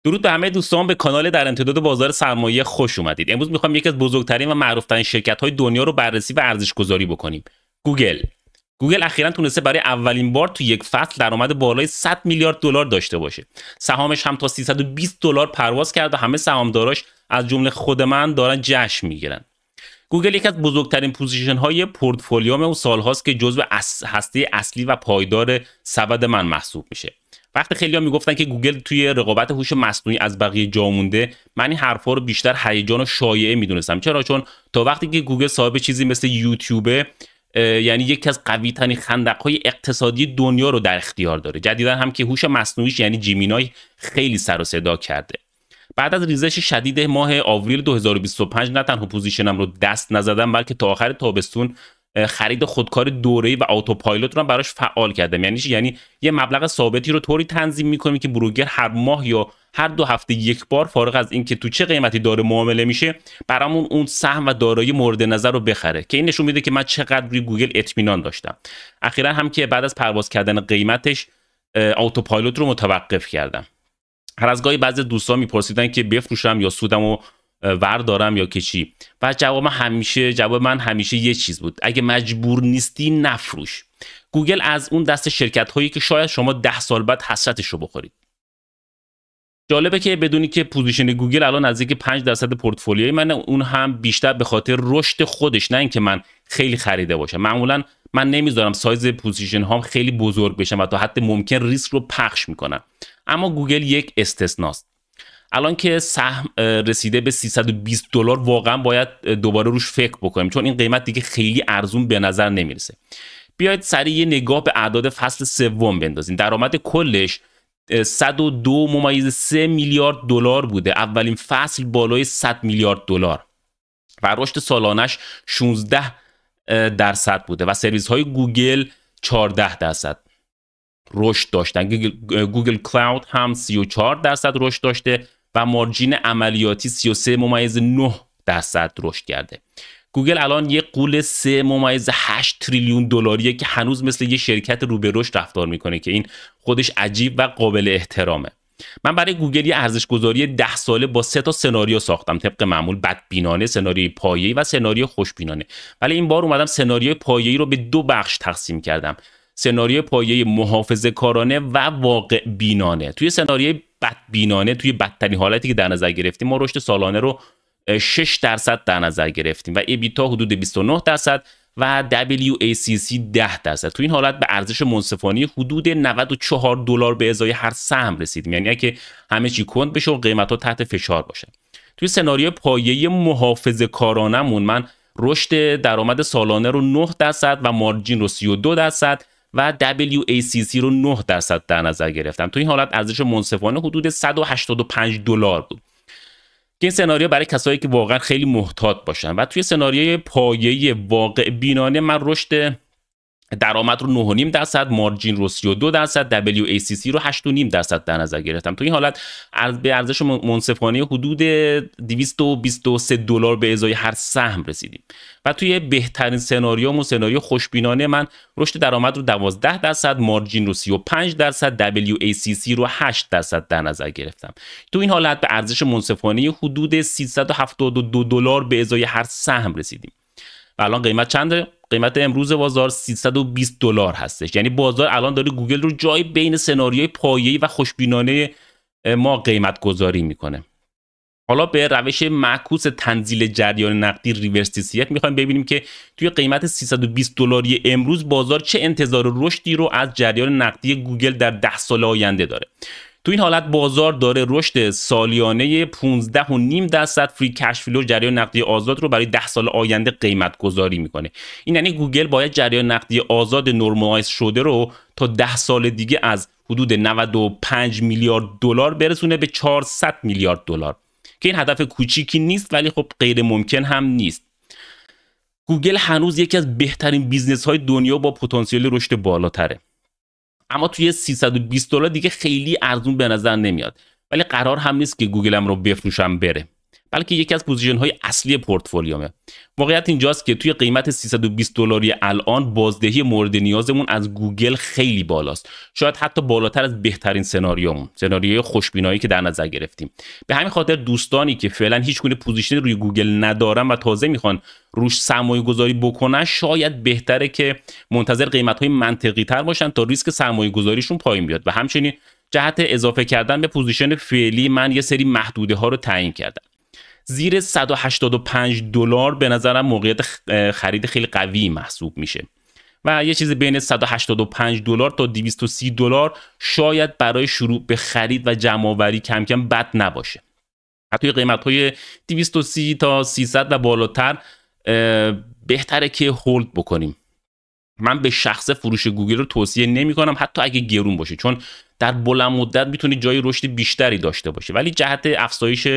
درود به همه دوستان، به کانال در امتداد بازار سرمایه خوش اومدید. امروز میخوام یکی از بزرگترین و معروفترین شرکت‌های دنیا رو بررسی و ارزش گذاری بکنیم. گوگل اخیراً تونسته برای اولین بار تو یک فصل درآمد بالای 100 میلیارد دلار داشته باشه. سهامش هم تا 320 دلار پرواز کرد و همه سهامداراش از جمله خود من دارن جشن میگیرن. گوگل یکی از بزرگترین پوزیشن های پورتفولیوم و سالهاست که جزو هسته اصلی و پایدار سبد من محسوب میشه. وقتی خیلی‌ها میگفتن که گوگل توی رقابت هوش مصنوعی از بقیه جا مونده، من این حرفا رو بیشتر هیجان و شایعه میدونستم. چرا؟ چون تا وقتی که گوگل صاحب چیزی مثل یوتیوب، یعنی یکی از قوی ترین خندق‌های اقتصادی دنیا رو در اختیار داره. جدیدا هم که هوش مصنوعیش یعنی جیمینای خیلی سر و صدا کرده. بعد از ریزش شدید ماه آوریل 2025 نه تنها پوزیشنم رو دست نزدم، بلکه تا آخر تابستون خرید خودکار دوره‌ای و اتوپایلوت رو براش فعال کردم. یعنی یه مبلغ ثابتی رو طوری تنظیم می‌کنیم که بروگر هر ماه یا هر 2 هفته یک بار، فارغ از اینکه تو چه قیمتی داره معامله میشه، برامون اون سهم و دارایی مورد نظر رو بخره، که این نشون میده که من چقدر روی گوگل اطمینان داشتم. اخیراً هم که بعد از پرواز کردن قیمتش اتوپایلوت رو متوقف کردم. هر از گاهی بعضی دوستان میپرسیدن که بفروشم یا سودمو وردارم یا که چی، و جواب من همیشه یه چیز بود: اگه مجبور نیستی نفروش. گوگل از اون دست شرکت هایی که شاید شما 10 سال بعد حسرتش رو بخورید. جالبه که بدونی که پوزیشن گوگل الان نزدیک 5% پورتفولیوی من، اون هم بیشتر به خاطر رشد خودش، نه اینکه من خیلی خریده باشم. معمولا من نمیذارم سایز پوزیشن هام خیلی بزرگ بشن و تا حد ممکن ریسک رو پخش میکنم. اما گوگل یک استثناست. الان که سهم رسیده به 320 دلار، واقعا باید دوباره روش فکر بکنیم، چون این قیمت دیگه خیلی ارزون به نظر نمیرسه. بیاید سریع یه نگاه به اعداد فصل سوم بندازیم. درآمد کلش 102.3 میلیارد دلار بوده. اولین فصل بالای 100 میلیارد دلار و رشد سالانش 16% بوده و سرویس های گوگل 14% رشد داشتن. گوگل کلاود هم 34% رشد داشته و مارجین عملیاتی 33.9% رشد کرده. گوگل الان یک غول 3.8 تریلیون دلاریه که هنوز مثل یه شرکت رو به رشد رفتار میکنه، که این خودش عجیب و قابل احترامه. من برای گوگل یه ارزش گذاری 10 ساله با 3 تا سناریو ساختم، طبق معمول: بدبینانه، سناریوی پایه‌ای و سناریو خوشبینانه. ولی این بار اومدم سناریوی پایه‌ای رو به 2 بخش تقسیم کردم: سناریوی پایه‌ای محافظه‌کارانه و واقع بینانه. توی سناریوی بدبینانه، توی بدترین حالتی که در نظر گرفتیم، ما رشد سالانه رو 6% در نظر گرفتیم و ایبیتا حدود 29% و WACC 10%. توی این حالت به ارزش منصفانه حدود 94 دلار به ازای هر سهم رسیدیم، یعنی اگه همه چی کند بشه و قیمت‌ها تحت فشار باشه. توی سناریوی پایه‌ای محافظه‌کارانه‌مون من رشد درآمد سالانه رو 9% و مارجین رو 32% و WACC رو 9% در نظر گرفتم. توی این حالت ارزش منصفانه حدود 185 دلار بود، که این سناریو برای کسایی که واقعا خیلی محتاط باشن. و توی سناریوی پایه‌ای واقع بینانه من رشد درآمد رو 9.5%، مارجین رو 32%، WACC رو 8.5% در نظر گرفتم. تو این حالت به ارزش منصفانه حدود 223 دلار به ازای هر سهم رسیدیم. و توی بهترین سناریو خوشبینانه من رشد درآمد رو 12%، مارجین رو 35%، WACC رو 8% در نظر گرفتم. تو این حالت به ارزش منصفانه حدود 372 دلار به ازای هر سهم رسیدیم. و الان قیمت چنده؟ قیمت امروز بازار 320 دلار هستش. یعنی بازار الان داره گوگل رو جای بین سناریوی پایه‌ای و خوشبینانه ما قیمت گذاری میکنه. حالا به روش معکوس تنزیل جریان نقدی ریورس DCF میخوایم ببینیم که توی قیمت 320 دلاری امروز بازار چه انتظار رشدی رو از جریان نقدی گوگل در 10 سال آینده داره. تو این حالت بازار داره رشد سالیانه 15.5% فری کش فلو، جریان نقدی آزاد رو برای 10 سال آینده قیمت گذاری میکنه. این یعنی گوگل باید جریان نقدی آزاد نورمالایز شده رو تا 10 سال دیگه از حدود 95 میلیارد دلار برسونه به 400 میلیارد دلار، که این هدف کوچیکی نیست ولی خب غیر ممکن هم نیست. گوگل هنوز یکی از بهترین بیزنس های دنیا با پتانسیل رشد بالاتره، اما توی 320 دلار دیگه خیلی ارزون به نظر نمیاد. ولی قرار هم نیست که گوگلم رو بفروشم بره. بلکه یکی از پوزیشن های اصلی پورتفولیومه. واقعیت اینجاست که توی قیمت $320 الان بازدهی مورد نیازمون از گوگل خیلی بالاست، شاید حتی بالاتر از بهترین سناریومون، سناریوی خوشبینایی که در نظر گرفتیم. به همین خاطر دوستانی که فعلا هیچ گونه پوزیشن روی گوگل ندارن و تازه میخوان روش سرمایه گذاری بکنن، شاید بهتره که منتظر قیمت های منطقی تر باشن تا ریسک سرمایه گذاریشون پایین بیاد. و همچنین جهت اضافه کردن به پوزیشن فعلی من یه سری محدوده ها رو تعیین کردم. زیر $185 به نظرم موقعیت خرید خیلی قوی محسوب میشه و یه چیز بین $185 تا $230 شاید برای شروع به خرید و جمع آوری کم کم بد نباشه. حتی قیمت‌های 230 تا 300 و بالاتر بهتره که هولد بکنیم. من به شخص فروش گوگل رو توصیه نمی‌کنم حتی اگه گرون باشه، چون در بلند مدت میتونه جای رشد بیشتری داشته باشه، ولی جهت افزایش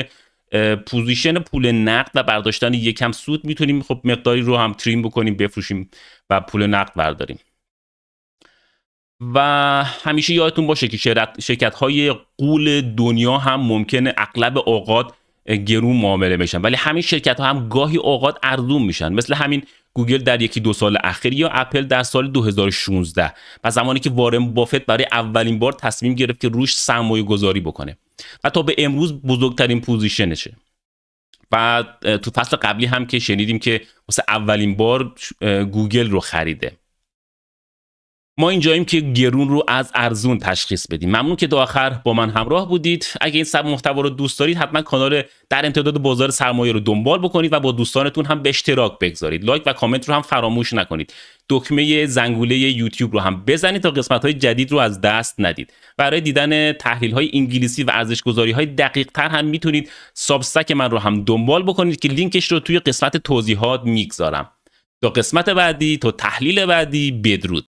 پوزیشن پول نقد و برداشتن یکم سود میتونیم خب مقداری رو هم تریم بکنیم، بفروشیم و پول نقد برداریم. و همیشه یادتون باشه که شرکت‌های غول دنیا هم ممکنه اغلب اوقات گرون معامله بشن، ولی همین شرکت‌ها هم گاهی اوقات ارزون میشن، مثل همین گوگل در یکی دو سال اخیر یا اپل در سال 2016 و زمانی که وارن بافت برای اولین بار تصمیم گرفت که روش سرمایه گذاری بکنه و تا به امروز بزرگترین پوزیشنشه. و تو فصل قبلی هم که شنیدیم که واسه اولین بار گوگل رو خریده. ما اینجاییم که گرون رو از ارزون تشخیص بدیم. ممنون که تا آخر با من همراه بودید. اگه این سب محتوا رو دوست دارید حتما کانال در امتداد بازار سرمایه رو دنبال بکنید و با دوستانتون هم به اشتراک بگذارید. لایک و کامنت رو هم فراموش نکنید. دکمه زنگوله یوتیوب رو هم بزنید تا قسمت‌های جدید رو از دست ندید. برای دیدن تحلیل‌های انگلیسی و ارزش‌گذاری‌های دقیق‌تر هم میتونید سابستک من رو هم دنبال بکنید که لینکش رو توی قسمت توضیحات میگذارم. تا قسمت بعدی، تا تحلیل بعدی، بدرود.